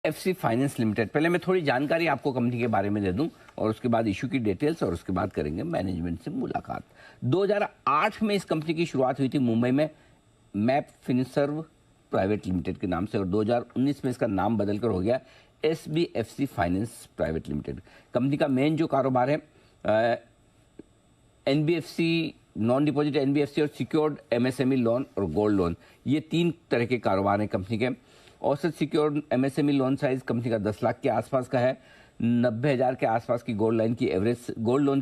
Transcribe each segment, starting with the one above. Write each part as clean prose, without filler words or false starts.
FC finance limited. पहले मैं थोड़ी जानकारी आपको कंपनी के बारे में दे दूं और उसके बाद इशू की डिटेल्स और उसके बाद करेंगे मैनेजमेंट से मुलाकात। 2008 में इस कंपनी की शुरुआत हुई थी मुंबई में मैप फिनसर्व प्राइवेट लिमिटेड के नाम से, और 2019 में इसका नाम बदलकर हो गया SBFC finance private limited. Company का मेन जो कारोबार है एनबीएफसी, नॉन डिपॉजिट एनबीएफसी और सिक्योर्ड एमएसएमई लोन और गोल्ड लोन, ये 3 तरह के कारोबार हैं कंपनी के। औसत secured MSME loan size company का 10 लाख के आसपास का है। 90,000 के आसपास की गोल्ड लोन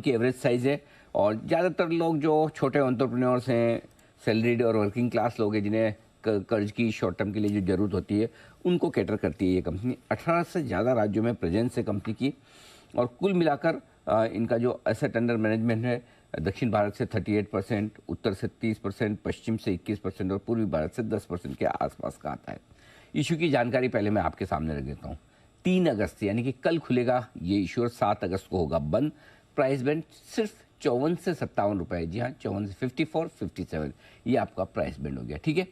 की एवरेज साइज है। और ज़्यादातर लोग जो छोटे एंटरप्रेन्योर्स हैं, सैलरीड और वर्किंग क्लास लोग हैं, जिन्हें कर्ज की शॉर्ट टर्म के लिए जो जरूरत होती है, उनको कैटर करती है ये कंपनी। 18 से ज़्यादा राज्यों में प्रेजेंस है कंपनी की। और कुल मिलाकर इनका जो एसेट अंडर मैनेजमेंट है, दक्षिण भारत से 38%, उत्तर से 30%, पश्चिम से 21% और पूर्वी भारत से 10% के आसपास का आता है। इशू की जानकारी पहले मैं आपके सामने रख देता हूँ। 3 अगस्त यानी कि कल खुलेगा ये इशू और 7 अगस्त को होगा बंद। प्राइस बैंड सिर्फ 54 से 57 रुपए। जी हाँ, 54 से 54, 57, ये आपका प्राइस बैंड हो गया। ठीक है,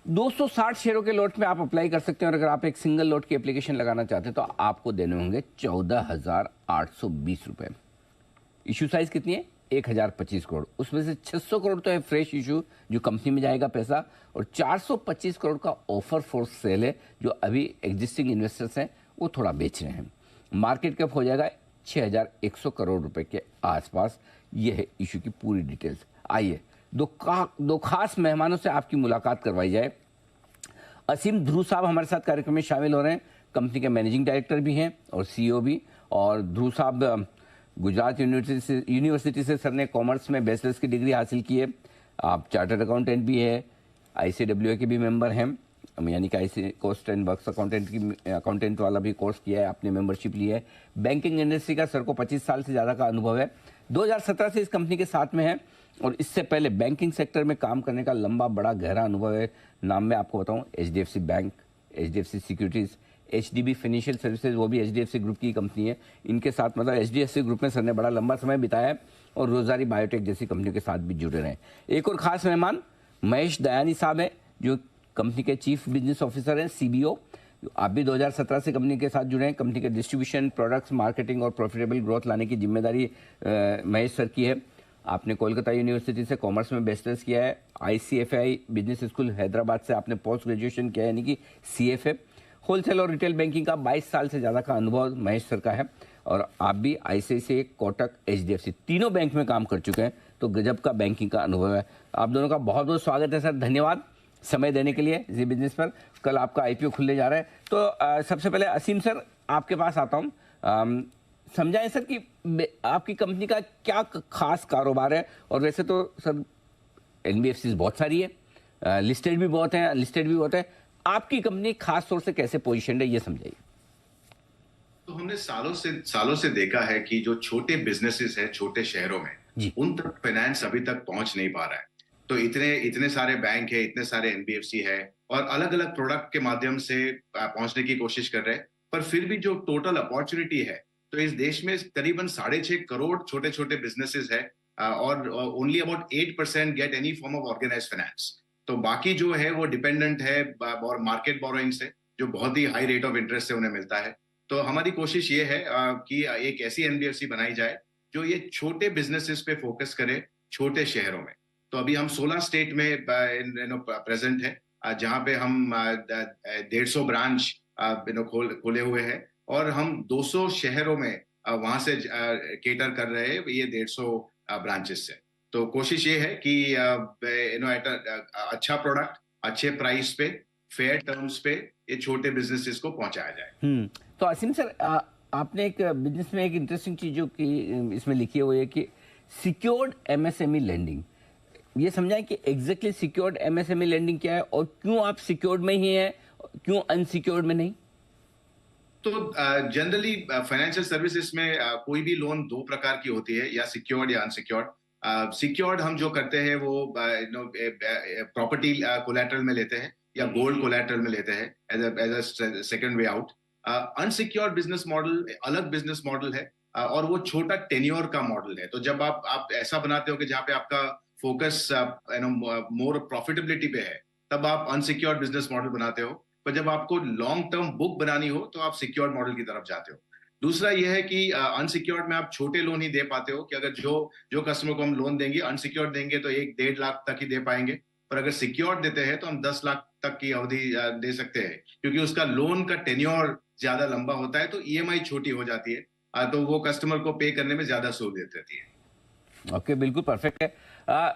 260 शेयरों के लॉट में आप अप्लाई कर सकते हैं, और अगर आप एक सिंगल लॉट की एप्लीकेशन लगाना चाहते हैं तो आपको देने होंगे 14,820 रुपए। इशू साइज कितनी है? 1,025 करोड़। उसमें से 600 करोड़ तो है फ्रेश इशू जो कंपनी में जाएगा पैसा, और 425 करोड़ का ऑफर फॉर सेल है जो अभी एग्जिस्टिंग इन्वेस्टर्स हैं वो थोड़ा बेच रहे हैं। मार्केट कैप हो जाएगा 6,100 करोड़ रुपए के आसपास। ये है इशू की पूरी डिटेल्स। आइए दो खास मेहमानों से आपकी मुलाकात करवाई जाए। असीम ध्रुव साहब हमारे साथ कार्यक्रम में शामिल हो रहे हैं। कंपनी के मैनेजिंग डायरेक्टर भी हैं और सीईओ भी। और ध्रुव साहब गुजरात यूनिवर्सिटी से सर ने कॉमर्स में बैचलर्स की डिग्री हासिल की है। आप चार्टर्ड अकाउंटेंट भी है, आईसीडब्ल्यूए के भी मेंबर हैं, यानी कि IC cost and works accountant वाला भी कोर्स किया है, आपने मेंबरशिप ली है। बैंकिंग इंडस्ट्री का सर को 25 साल से ज़्यादा का अनुभव है। 2017 से इस कंपनी के साथ में है और इससे पहले बैंकिंग सेक्टर में काम करने का लंबा बड़ा गहरा अनुभव है। नाम में आपको बताऊं, HDFC bank, HDFC securities, HDB financial services, वो भी एचडीएफसी ग्रुप की कंपनी है। इनके साथ मतलब एचडीएफसी ग्रुप में सर ने बड़ा लंबा समय बिताया है और रोजगारी बायोटेक जैसी कंपनियों के साथ भी जुड़े रहे हैं। एक और खास मेहमान महेश दयानी साहब हैं जो कंपनी के चीफ बिजनेस ऑफिसर हैं, सीबीओ। आप भी 2017 से कंपनी के साथ जुड़े हैं। कंपनी के डिस्ट्रीब्यूशन, प्रोडक्ट्स, मार्केटिंग और प्रॉफिटेबल ग्रोथ लाने की जिम्मेदारी महेश सर की है। आपने कोलकाता यूनिवर्सिटी से कॉमर्स में बैचलर्स किया है। आईसीएफआई बिजनेस स्कूल हैदराबाद से आपने पोस्ट ग्रेजुएशन किया है, यानी कि सीएफए। होलसेल और रिटेल बैंकिंग का 22 साल से ज़्यादा का अनुभव महेश सर का है। और आप भी आईसीआईसीआई, कोटक, एचडीएफसी तीनों बैंक में काम कर चुके हैं, तो गजब का बैंकिंग का अनुभव है। आप दोनों का बहुत बहुत स्वागत है सर। धन्यवाद समय देने के लिए जी बिजनेस पर। कल आपका आईपीओ खुलने जा रहा है, तो सबसे पहले असीम सर आपके पास आता हूँ। समझाएं सर कि आपकी कंपनी का क्या खास कारोबार है। और वैसे तो सर एनबीएफसी बहुत सारी है, लिस्टेड भी बहुत है, अनलिस्टेड भी बहुत है। आपकी कंपनी खास तौर से कैसे पोजीशन है, ये समझाइए। तो हमने सालों से देखा है कि जो छोटे बिजनेसेस हैं छोटे शहरों में, उन तक फाइनेंस अभी तक पहुंच नहीं पा रहा है। तो इतने सारे बैंक है, इतने सारे एनबीएफसी है और अलग अलग प्रोडक्ट के माध्यम से पहुंचने की कोशिश कर रहे हैं, पर फिर भी जो टोटल अपॉर्चुनिटी है, तो इस देश में करीबन 6.5 करोड़ छोटे छोटे बिजनेसेस है और only about 8% get any form of organised finance. तो बाकी जो है वो डिपेंडेंट है और मार्केट बोरोइंग से, जो बहुत ही हाई रेट ऑफ इंटरेस्ट से उन्हें मिलता है। तो हमारी कोशिश ये है कि एक ऐसी एनबीएफसी बनाई जाए जो ये छोटे बिजनेसेस पे फोकस करे छोटे शहरों में। तो अभी हम 16 स्टेट में प्रेजेंट है, जहां पे हम 150 ब्रांच खोले हुए हैं और हम 200 शहरों में वहां से केटर कर रहे हैं ये 150 ब्रांचेस से। तो कोशिश ये है कि अच्छा प्रोडक्ट अच्छे प्राइस पे फेयर टर्म्स पे ये छोटे बिजनेसेस को पहुंचाया जाए। तो असीम सर आपने एक बिजनेस में एक इंटरेस्टिंग चीज जो कि इसमें लिखी हुई है कि सिक्योर्ड एमएसएमई लेंडिंग। ये समझाएं कि एग्जैक्टली सिक्योर्ड एमएसएमई लेंडिंग क्या है और क्यों आप सिक्योर्ड में ही हैं, क्यों अनसिक्योर्ड में नहीं? तो जनरली फाइनेंशियल सर्विसेज में कोई भी लोन 2 प्रकार की होती है, या सिक्योर्ड या अनसिक्योर्ड। सिक्योर्ड हम जो करते हैं वो प्रॉपर्टी कोलैटरल में लेते हैं या गोल्ड कोलैटरल में लेते हैं as a second way out. Unsecured business model अलग बिजनेस मॉडल है और वो छोटा टेन्योर का मॉडल है। तो जब आप ऐसा बनाते हो कि जहाँ पे आपका फोकस मोर प्रॉफिटेबिलिटी पे है, तब आप अनसिक्योर्ड बिजनेस मॉडल बनाते हो। पर जब आपको लॉन्ग टर्म बुक बनानी हो तो आप सिक्योर्ड मॉडल की तरफ जाते हो। दूसरा यह है कि अनसिक्योर्ड में आप छोटे लोन ही दे पाते हो, कि अगर जो जो कस्टमर को हम लोन देंगे, अनसिक्योर्ड देंगे तो 1-1.5 लाख तक ही दे पाएंगे, पर अगर सिक्योर्ड देते हैं तो हम 10 लाख तक की अवधि दे सकते हैं, क्योंकि उसका लोन का टेन्योर ज्यादा लंबा होता है, तो ईएमआई छोटी हो जाती है, तो वो कस्टमर को पे करने में ज्यादा सहूलियत रहती है। ओके, बिल्कुल परफेक्ट है।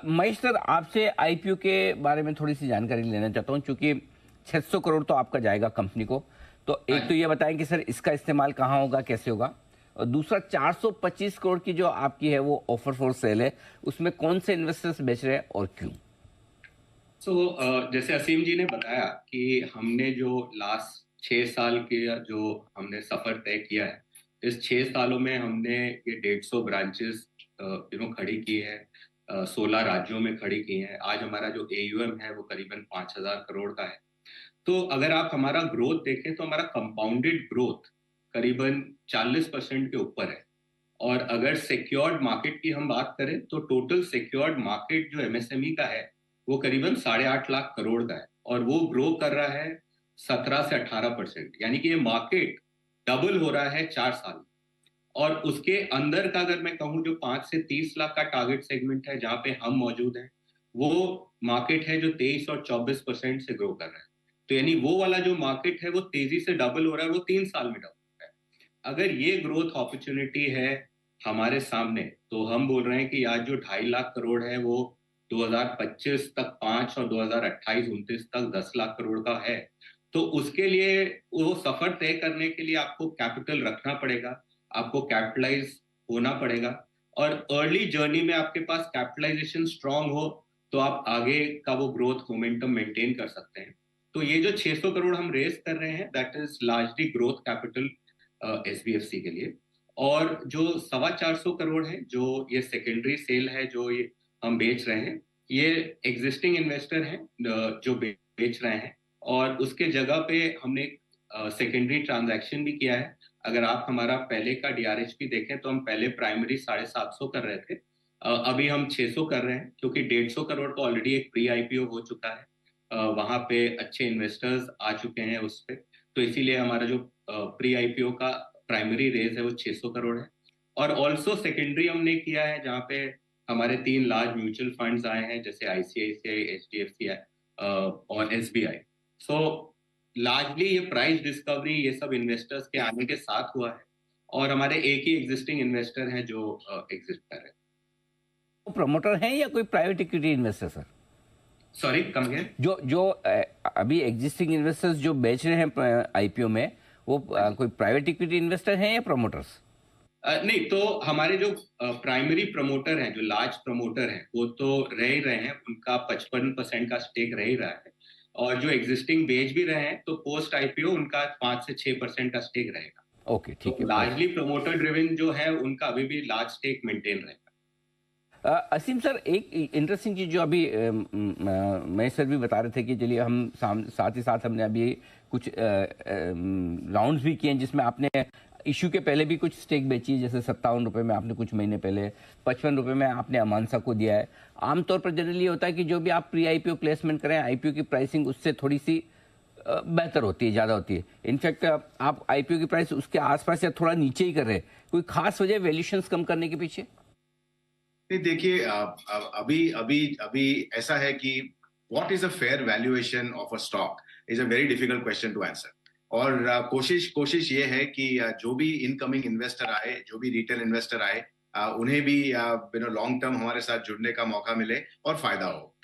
महेश सर, आपसे आईपीओ के बारे में थोड़ी सी जानकारी लेना चाहता हूँ, क्योंकि 600 करोड़ तो आपका जाएगा कंपनी को। तो एक तो ये बताएं कि सर इसका इस्तेमाल कहाँ होगा, कैसे होगा, और दूसरा 425 करोड़ की जो आपकी है वो ऑफर फॉर सेल है, उसमें कौन से इन्वेस्टर्स बेच रहे हैं और क्यों? जैसे असीम जी ने बताया कि हमने जो लास्ट 6 साल के जो हमने सफर तय किया है, इस 6 सालों में हमने ये 150 ब्रांचेस खड़ी की है, 16 राज्यों में खड़ी की है। आज हमारा जो एयूएम है वो करीबन 5,000 करोड़ का है। तो अगर आप हमारा ग्रोथ देखें तो हमारा कंपाउंडेड ग्रोथ करीबन 40% के ऊपर है। और अगर सिक्योर्ड मार्केट की हम बात करें तो टोटल सिक्योर्ड मार्केट जो एमएसएमई का है वो करीबन 8.5 लाख करोड़ का है, और वो ग्रो कर रहा है 17 से 18%। यानी कि ये मार्केट डबल हो रहा है 4 साल में। और उसके अंदर का अगर मैं कहूँ, जो 5 से 30 लाख का टारगेट सेगमेंट है जहां पे हम मौजूद हैं, वो मार्केट है जो 23 और 24% से ग्रो कर रहा है। तो यानी वो वाला जो मार्केट है वो तेजी से डबल हो रहा है, वो 3 साल में डबल हो रहा है। अगर ये ग्रोथ अपॉर्चुनिटी है हमारे सामने, तो हम बोल रहे हैं कि आज जो 2.5 लाख करोड़ है वो 2025 तक 5 और 2028-29 तक 10 लाख करोड़ का है। तो उसके लिए वो सफर तय करने के लिए आपको कैपिटल रखना पड़ेगा, आपको कैपिटलाइज होना पड़ेगा, और अर्ली जर्नी में आपके पास कैपिटलाइजेशन स्ट्रांग हो तो आप आगे का वो ग्रोथ मोमेंटम मेंटेन कर सकते हैं। तो ये जो 600 करोड़ हम रेस कर रहे हैं, that is largely growth capital SBFC के लिए। और जो 425 करोड़ है जो ये सेकेंडरी सेल है जो ये हम बेच रहे हैं, ये एग्जिस्टिंग इन्वेस्टर हैं जो बेच रहे हैं, और उसके जगह पे हमने सेकेंडरी ट्रांजैक्शन भी किया है। अगर आप हमारा पहले का डीआरएचपी देखें तो हम पहले प्राइमरी 750 कर रहे थे, अभी हम 600 कर रहे हैं, क्योंकि 150 करोड़ का ऑलरेडी एक प्री आईपीओ हो चुका है, वहां पे अच्छे इन्वेस्टर्स आ चुके हैं उस पे। तो इसीलिए हमारा जो प्री आईपीओ का प्राइमरी रेज है वो 600 करोड़ है। और ऑल्सो सेकेंडरी हमने किया है जहाँ पे हमारे 3 लार्ज म्यूचुअल फंड्स आए हैं, जैसे आईसीआईसीआई, एचडीएफसी और एसबीआई। सो लार्जली ये प्राइस डिस्कवरी ये सब इन्वेस्टर्स के आने के साथ हुआ है, और हमारे एक ही एग्जिस्टिंग इन्वेस्टर हैं जो एग्जिस्ट कर रहे हैं। वो प्रमोटर हैं या कोई private equity investor sir? Sorry, come again. जो अभी एग्जिस्टिंग इन्वेस्टर्स जो बेच रहे हैं आईपीओ में, वो कोई प्राइवेट इक्विटी इन्वेस्टर हैं या प्रमोटर्स? नहीं, तो हमारे जो प्राइमरी प्रमोटर हैं, जो लार्ज प्रमोटर हैं, वो तो रह ही रहे हैं, उनका 55% का स्टेक रह ही रहा है। और जो एग्जिस्टिंग बेच भी रहे हैं तो पोस्ट आईपीओ उनका 5 से 6% का स्टेक रहेगा। ओके, ठीक है। लार्जली प्रमोटर ड्रिवन जो है उनका अभी भी लार्ज स्टेक मेंटेन रहेगा। असीम सर, एक इंटरेस्टिंग चीज जो अभी महेश सर भी बता रहे थे कि चलिए हम साथ ही साथ हमने अभी कुछ राउंड्स भी किए हैं जिसमें आपने इशू के पहले भी कुछ स्टेक बेची है, जैसे 57 रुपए में आपने कुछ महीने पहले, 55 रुपए में आपने अमानसा को दिया है। आमतौर पर जनरली होता है कि जो भी आप प्री आईपीओ प्लेसमेंट करें, आईपीओ की प्राइसिंग उससे थोड़ी सी बेहतर होती है, ज़्यादा होती है। इनफैक्ट आप आईपीओ की प्राइस उसके आसपास या थोड़ा नीचे ही कर रहे हैं, कोई खास वजह वैल्यूएशंस कम करने के पीछे? नहीं, देखिए, अभी अभी अभी ऐसा है कि what is a fair valuation of a stock is a very difficult question to answer. और कोशिश ये है कि जो भी इनकमिंग इन्वेस्टर आए, जो भी रिटेल इन्वेस्टर आए, उन्हें भी लॉन्ग टर्म हमारे साथ जुड़ने का मौका मिले और फायदा हो।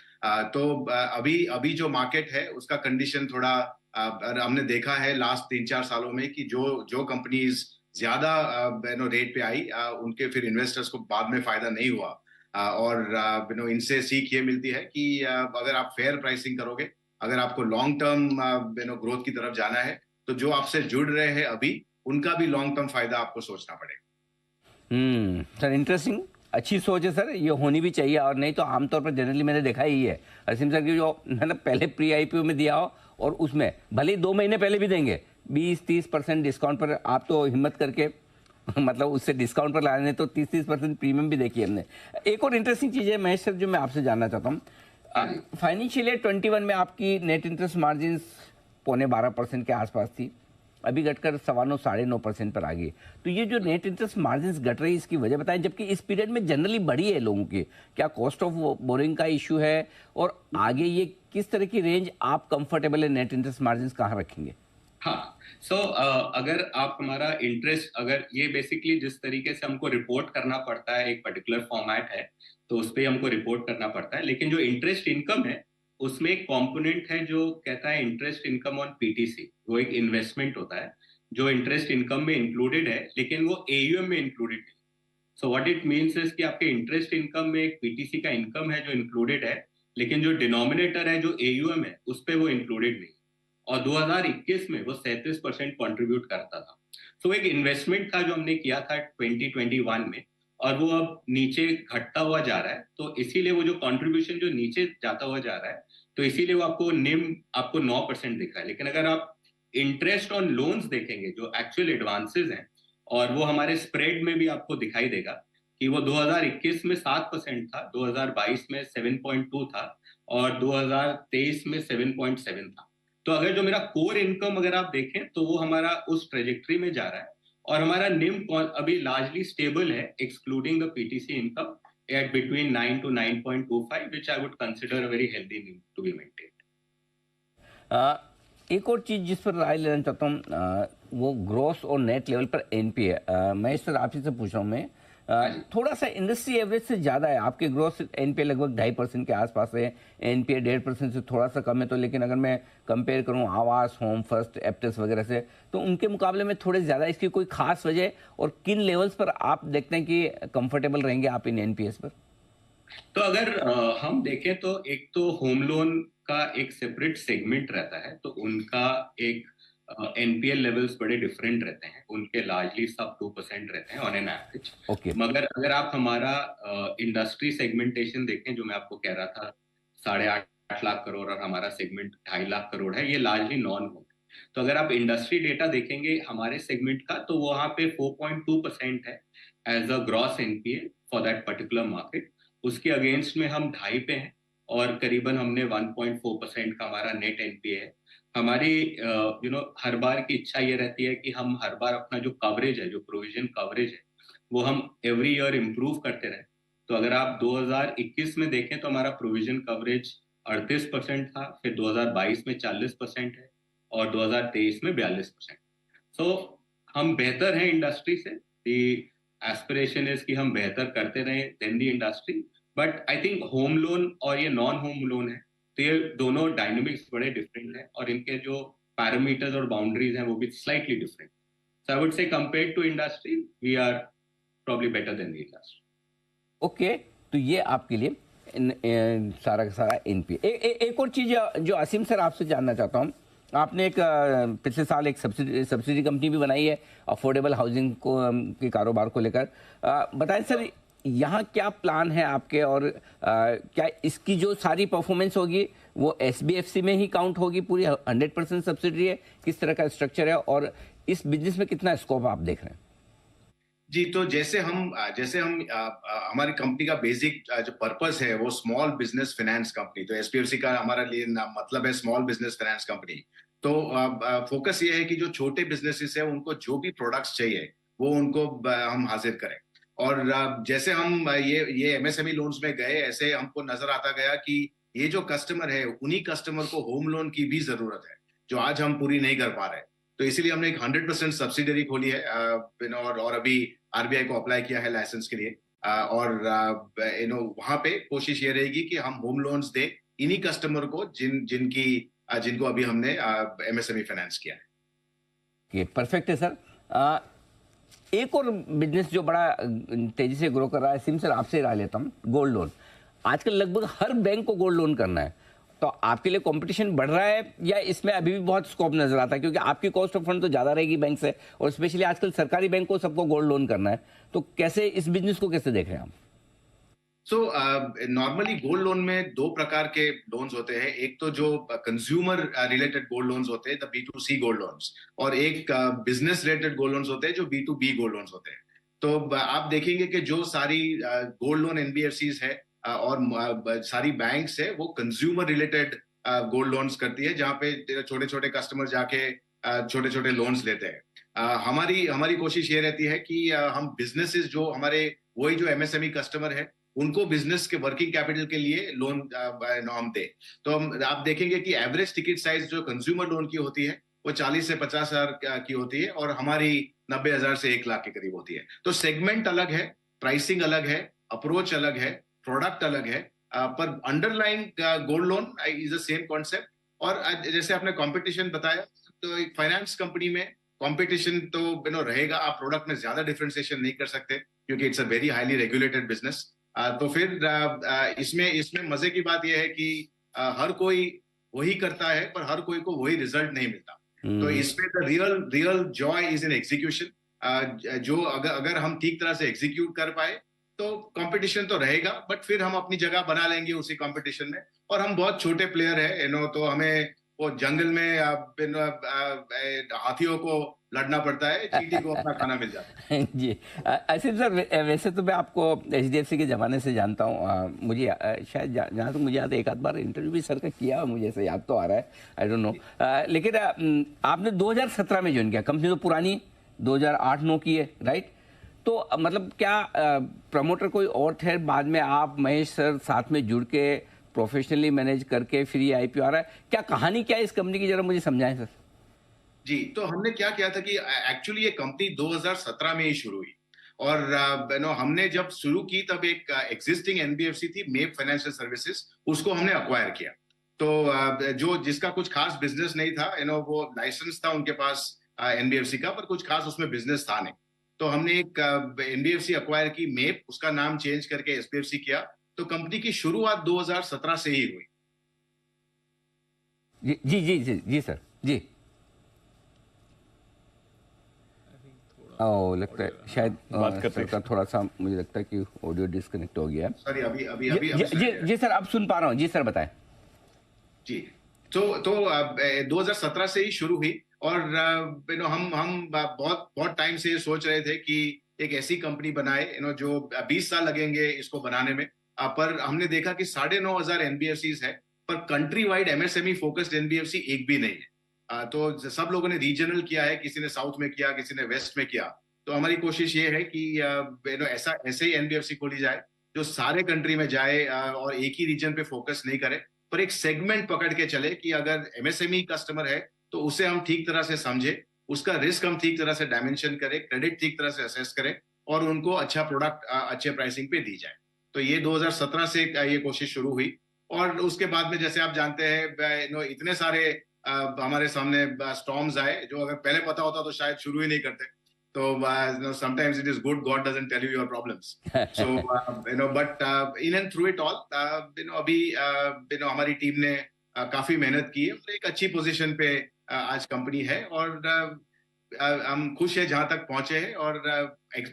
तो अभी जो मार्केट है उसका कंडीशन थोड़ा हमने देखा है लास्ट 3-4 सालों में कि जो कंपनीज ज्यादा रेट पे आई, उनके फिर इन्वेस्टर्स को बाद में फायदा नहीं हुआ। और इनसे सीख ये मिलती है कि अगर आप फेयर प्राइसिंग करोगे, अगर आपको लॉन्ग टर्म ग्रोथ की तरफ जाना है, तो जो आपसे जुड़ रहे हैं अभी, उनका भी लॉन्ग टर्म फायदा आपको सोचना पड़ेगा। सर, इंटरेस्टिंग, अच्छी सोच है सर, ये होनी भी चाहिए। और नहीं तो आमतौर पर जनरली मैंने देखा ही है असीम सर की, जो मतलब पहले प्री आईपीओ में दिया हो और उसमें भले ही 2 महीने पहले भी देंगे 20-30% डिस्काउंट पर, आप तो हिम्मत करके मतलब उससे डिस्काउंट पर लाने, तो 30% प्रीमियम भी देखी हमने। एक और इंटरेस्टिंग चीज है महेश सर जो मैं आपसे जानना चाहता हूँ, फाइनेंशियल ईयर 21 में आपकी नेट इंटरेस्ट मार्जिन 11.25% के आसपास थी, अभी घटकर 9.25 9.5% पर आ गई। तो ये जो नेट इंटरेस्ट मार्जिन घट रही है, इसकी वजह बताएं, जबकि इस पीरियड में जनरली बढ़ी है लोगों की। क्या कॉस्ट ऑफ बोरिंग का इशू है, और आगे ये किस तरह की रेंज आप कंफर्टेबल है, नेट इंटरेस्ट मार्जिन कहाँ रखेंगे? हाँ, सो अगर आप हमारा इंटरेस्ट, अगर ये बेसिकली जिस तरीके से हमको रिपोर्ट करना पड़ता है, एक पर्टिकुलर फॉर्मेट है, तो उस पर हमको रिपोर्ट करना पड़ता है। लेकिन जो इंटरेस्ट इनकम है, उसमें एक कंपोनेंट है जो कहता है इंटरेस्ट इनकम ऑन पीटीसी। वो एक इन्वेस्टमेंट होता है जो इंटरेस्ट इनकम में इंक्लूडेड है, लेकिन वो एयूएम में इंक्लूडेड नहीं। So what it means is कि आपके इंटरेस्ट इनकम में एक पीटीसी का इनकम है जो इंक्लूडेड है, लेकिन जो डिनोमिनेटर है, जो एयूएम है, उस पर वो इंक्लूडेड नहीं। और 2021 में वो 37% कंट्रीब्यूट करता था। तो एक इन्वेस्टमेंट था जो हमने किया था 2021 में, और वो अब नीचे घटता हुआ जा रहा है। तो इसीलिए वो जो कंट्रीब्यूशन जो नीचे जाता हुआ जा रहा है, तो इसीलिए वो आपको निम आपको 9% दिख रहा है। लेकिन अगर आप इंटरेस्ट ऑन लोन्स देखेंगे, जो एक्चुअल एडवांसेस हैं, और वो हमारे स्प्रेड में भी आपको दिखाई देगा कि वो 2021 में 7% था, 2022 में 7.2 था, और 2023 में 7.7 था। तो अगर जो मेरा कोर इनकम अगर आप देखें, तो वो हमारा उस ट्रेजेक्ट्री में जा रहा है, और हमारा निम अभी लार्जली स्टेबल है, excluding the PTC income, at between 9 to 9.25, which I would consider a very healthy NIM to be maintained. एक और चीज जिस पर राय लेना चाहता हूँ, वो ग्रॉस और नेट लेवल पर एनपीए। मैं सर आपसे से पूछ रहा हूँ, मैं थोड़ा सा इंडस्ट्री एवरेज से ज्यादा है। आपके ग्रॉस एनपीए लगभग 2.5% के आसपास है, एनपीए 1.5% से थोड़ा सा कम है। तो लेकिन अगर मैं कंपेयर करूँ आवास, होम फर्स्ट, एप्टेस वगैरह से, तो उनके मुकाबले में थोड़े ज्यादा। इसकी कोई खास वजह, और किन लेवल्स पर आप देखते हैं कि कंफर्टेबल रहेंगे आप इन एनपीएस पर? तो अगर हम देखें, तो एक तो होम लोन का एक सेपरेट सेगमेंट रहता है, तो उनका एक एनपीएल लेवल्स बड़े डिफरेंट रहते हैं। उनके लार्जली सब 2% रहते हैं ऑन एन एवरेज। ओके। मगर अगर आप हमारा इंडस्ट्री सेगमेंटेशन देखें, जो मैं आपको कह रहा था 8.5 लाख करोड़, और हमारा सेगमेंट 2.5 लाख करोड़ है, ये लार्जली नॉन होम। तो अगर आप इंडस्ट्री डेटा देखेंगे हमारे सेगमेंट का, तो वहां पे 4.2% है as a gross NPA for that particular market. उसके अगेंस्ट में हम 2.5 पे हैं, और करीबन हमने 1.4% का हमारा नेट एनपीए है। हमारी हर बार की इच्छा ये रहती है कि हम हर बार अपना जो कवरेज है, जो प्रोविजन कवरेज है, वो हम एवरी ईयर इम्प्रूव करते रहे। तो अगर आप 2021 में देखें, तो हमारा प्रोविजन कवरेज 38% था, फिर 2022 में 40% है, और 2023 में 42%। सो हम बेहतर हैं इंडस्ट्री से। दी एस्पिरेशन इज कि हम बेहतर करते रहें than the industry. But I think home loan और ये नॉन होम लोन है, तो ये दोनों डायनामिक्स बड़े डिफरेंट हैं, और इनके जो पैरामीटर्स और बाउंड्रीज हैं वो भी slightly different. So I would say compare to industry, we are probably better than the industry. Okay, तो ये आपके लिए सारा का सारा एनपीए। एक और चीज जो असीम सर आपसे जानना चाहता हूँ, आपने एक पिछले साल एक सब्सिडी कंपनी भी बनाई है अफोर्डेबल हाउसिंग को के कारोबार को लेकर। बताएं सर, यहाँ क्या प्लान है आपके, और क्या इसकी जो सारी परफॉर्मेंस होगी वो एसबीएफसी में ही काउंट होगी, पूरी 100% सब्सिडी है, किस तरह का स्ट्रक्चर है, और इस बिजनेस में कितना स्कोप आप देख रहे हैं? जी, तो जैसे हम हमारी कंपनी का बेसिक जो पर्पस है वो स्मॉल बिजनेस फाइनेंस कंपनी, तो एसपीएफसी का हमारा लिए मतलब है स्मॉल बिजनेस फाइनेंस कंपनी। तो फोकस ये है कि जो छोटे बिजनेसेस है उनको जो भी प्रोडक्ट्स चाहिए वो उनको हम हाजिर करें। और जैसे हम ये एमएसएमई लोन्स में गए, ऐसे हमको नजर आता गया कि ये जो कस्टमर है, उन्हीं कस्टमर को होम लोन की भी जरूरत है, जो आज हम पूरी नहीं कर पा रहे। तो इसीलिए हमने एक 100% सब्सिडरी खोली है, और अभी आरबीआई को अप्लाई किया है लाइसेंस के लिए। और वहां पे कोशिश ये रहेगी कि हम होम लोन्स दें इन्हीं कस्टमर को जिनको अभी हमने एमएसएमई फाइनेंस किया है। परफेक्ट है सर। एक और बिजनेस जो बड़ा तेजी से ग्रो कर रहा है, सिम सर आपसे राय लेता हूँ, गोल्ड लोन। आजकल लगभग हर बैंक को गोल्ड लोन करना है, तो आपके लिए कंपटीशन बढ़ रहा है, या इसमें अभी भी बहुत स्कोप नजर आता है? क्योंकि आपकी कॉस्ट ऑफ फंड तो ज्यादा रहेगी बैंक से, और स्पेशली आजकल सरकारी बैंक को सबको गोल्ड लोन करना है। तो कैसे इस बिजनेस को कैसे देख रहे हैं आप? नॉर्मली गोल्ड लोन में दो प्रकार के लोन्स होते हैं। एक तो जो कंज्यूमर रिलेटेड गोल्ड लोन्स होते हैं, द B2C गोल्ड लोन्स, और एक बिजनेस रिलेटेड गोल्ड लोन्स होते हैं जो B2B गोल्ड लोन्स होते हैं। तो आप देखेंगे कि जो सारी गोल्ड लोन एनबीएफसीज है और सारी बैंक्स है, वो कंज्यूमर रिलेटेड गोल्ड लोन्स करती है, जहाँ पे छोटे छोटे कस्टमर जाके छोटे छोटे लोन्स लेते हैं। हमारी कोशिश ये रहती है कि हम बिजनेसेस जो हमारे वही जो एमएसएमई कस्टमर है उनको बिजनेस के वर्किंग कैपिटल के लिए लोन हम दें। तो आप देखेंगे कि एवरेज टिकट साइज जो कंज्यूमर लोन की होती है वो 40 से 50 हजार की होती है और हमारी 90,000 से 1 लाख के करीब होती है। तो सेगमेंट अलग है, प्राइसिंग अलग है, अप्रोच अलग है, प्रोडक्ट अलग है, पर underline gold loan is the same concept. और जैसे आपने कंपटीशन बताया, तो एक फाइनेंस कंपनी में कंपटीशन तो रहेगा। आप प्रोडक्ट में ज्यादा डिफरेंशिएशन नहीं कर सकते क्योंकि it's a very highly regulated business. तो फिर इसमें मजे की बात यह है कि हर कोई वही करता है पर हर कोई को वही रिजल्ट नहीं मिलता। तो इसमें the real Joy is in execution. जो अगर हम ठीक तरह से एग्जीक्यूट कर पाए तो कंपटीशन तो रहेगा, बट फिर हम अपनी जगह बना लेंगे उसी कंपटीशन में। और हम बहुत छोटे प्लेयर है, तो हमें वो जंगल में हाथियों को लड़ना पड़ता है, चींटी को अपना खाना मिल जाता है। जी असीम सर, वैसे तो मैं आपको एचडीएफसी के ज़माने से जानता हूँ। मुझे शायद जहाँ तक मुझे याद है एक आध बार इंटरव्यू भी सर का किया, मुझे ऐसे याद तो आ रहा है, आई डोंट नो। लेकिन आपने 2017 में ज्वाइन किया, कंपनी तो पुरानी 2008-9 की है, राइट? तो मतलब क्या प्रमोटर कोई और थे, बाद में आप महेश सर साथ में जुड़ के प्रोफेशनली मैनेज करके फिर ये आईपीओ आ रहा है? क्या कहानी क्या है इस कंपनी की, जरा मुझे समझाएं सर। जी, तो हमने क्या किया था कि एक्चुअली ये कंपनी 2017 में ही शुरू हुई। और हमने जब शुरू की तब एक एग्जिस्टिंग एनबीएफसी थी, मेप फाइनेंशियल सर्विसेज, उसको हमने अक्वायर किया। तो जो जिसका कुछ खास बिजनेस नहीं था, वो लाइसेंस था उनके पास एनबीएफसी का, पर कुछ खास उसमें बिजनेस था नहीं। तो हमने एक एनबीएफसी अक्वायर की, मेप, उसका नाम चेंज करके एसबीएफसी किया। तो कंपनी की शुरुआत 2017 से ही हुई। जी जी जी जी सर जी। लगता है शायद सर का थोड़ा सा, मुझे लगता है कि ऑडियो डिस्कनेक्ट हो गया। सॉरी, अभी जी सर, अब सुन पा रहा हूँ जी सर, बताएं। जी, तो 2017 से ही शुरू हुई। और हम बहुत टाइम से सोच रहे थे कि एक ऐसी कंपनी बनाए जो 20 साल लगेंगे इसको बनाने में। पर हमने देखा कि 9,500 एनबीएफसीज है, पर country wide MSME focused NBFC एक भी नहीं है। तो सब लोगों ने रीजनल किया है, किसी ने साउथ में किया, किसी ने वेस्ट में किया। तो हमारी कोशिश ये है कि ऐसे ही एनबीएफसी खोली जाए जो सारे कंट्री में जाए और एक ही रीजन पे फोकस नहीं करे, पर एक सेगमेंट पकड़ के चले कि अगर एमएसएमई कस्टमर है तो उसे हम ठीक तरह से समझे, उसका रिस्क हम ठीक तरह से डायमेंशन करें, क्रेडिट ठीक तरह से असेस करें और उनको अच्छा प्रोडक्ट अच्छे प्राइसिंग पे दी जाए। तो ये 2017 से ये कोशिश शुरू हुई। और उसके बाद में जैसे आप जानते हैं इतने सारे हमारे सामने स्टॉर्म्स आए, जो अगर पहले पता होता तो शायद शुरू ही नहीं करते। तो sometimes it is good God doesn't tell you your problems. So but in and through it all, अभी हमारी टीम ने काफी मेहनत की है और एक अच्छी पोजीशन पे आज कंपनी है। और हम खुश है जहां तक पहुंचे हैं और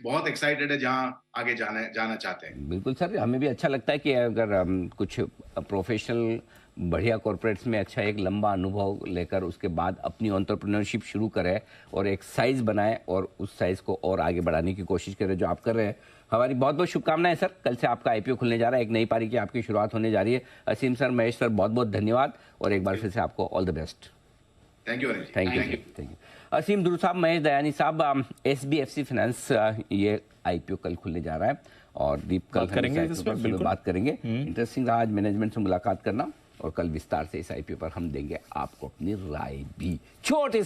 बहुत एक्साइटेड है जहां आगे जाना चाहते हैं। बिल्कुल सर, हमें भी अच्छा लगता है कि अगर कुछ प्रोफेशनल बढ़िया कॉर्पोरेट्स में अच्छा एक लंबा अनुभव लेकर उसके बाद अपनी एंटरप्रेन्योरशिप शुरू करें और एक साइज बनाएं और उस साइज को और आगे बढ़ाने की कोशिश करें, जो आप कर रहे हैं। हमारी बहुत बहुत शुभकामनाएं सर। कल से आपका आईपीओ खुलने जा रहा है, एक नई पारी की आपकी शुरुआत होने जा रही है। असीम सर, महेश सर, बहुत बहुत धन्यवाद और एक बार फिर से आपको all the best. Thank you. Thank you. Aseem Dhruv साहब, महेश दयानी साहब, एसबीएफसी फाइनेंस, ये आईपीओ कल खुलने जा रहा है और दीप कल बात करेंगे। इंटरेस्टिंग रहा आज मैनेजमेंट से मुलाकात करना और कल विस्तार से इस आईपीओ पर हम देंगे आपको अपनी राय भी। छोटे